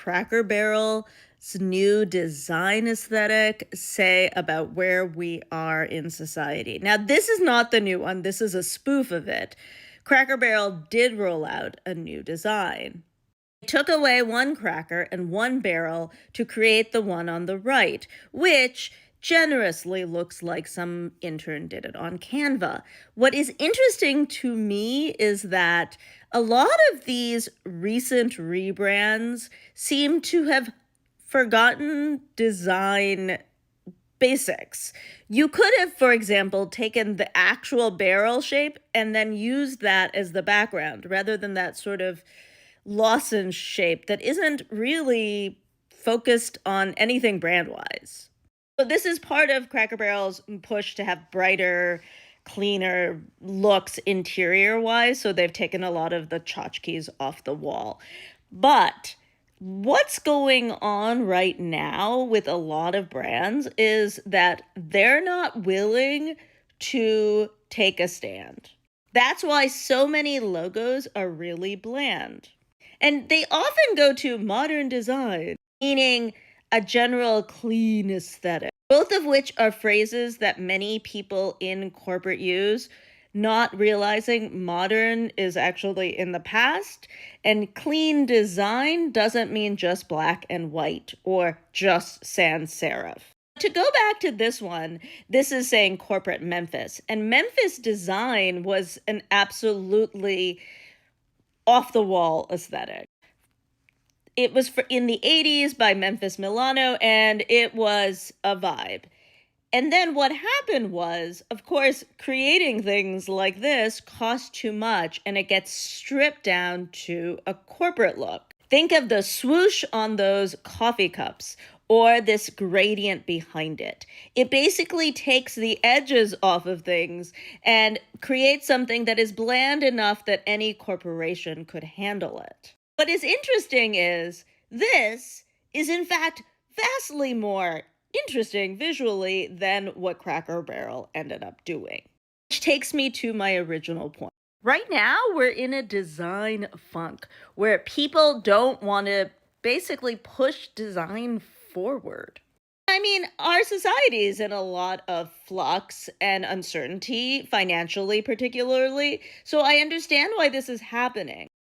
Cracker Barrel's new design aesthetic say about where we are in society? Now, this is not the new one, this is a spoof of it. Cracker Barrel did roll out a new design. They took away one cracker and one barrel to create the one on the right, which generously looks like some intern did it on Canva. What is interesting to me is that a lot of these recent rebrands seem to have forgotten design basics. You could have, for example, taken the actual barrel shape and then used that as the background rather than that sort of lozenge shape that isn't really focused on anything brand-wise. So this is part of Cracker Barrel's push to have brighter, cleaner looks interior-wise, so they've taken a lot of the tchotchkes off the wall. But what's going on right now with a lot of brands is that they're not willing to take a stand. That's why so many logos are really bland. And they often go to modern design, meaning a general clean aesthetic, both of which are phrases that many people in corporate use, not realizing modern is actually in the past, and clean design doesn't mean just black and white or just sans serif. To go back to this one, this is saying corporate Memphis, and Memphis design was an absolutely off-the-wall aesthetic. It was in the 80s by Memphis Milano, and it was a vibe. And then what happened was, of course, creating things like this cost too much, and it gets stripped down to a corporate look. Think of the swoosh on those coffee cups or this gradient behind it. It basically takes the edges off of things and creates something that is bland enough that any corporation could handle it. What is interesting is this is in fact vastly more interesting visually than what Cracker Barrel ended up doing. Which takes me to my original point. Right now, we're in a design funk where people don't want to basically push design forward. I mean, our society is in a lot of flux and uncertainty, financially particularly, so I understand why this is happening.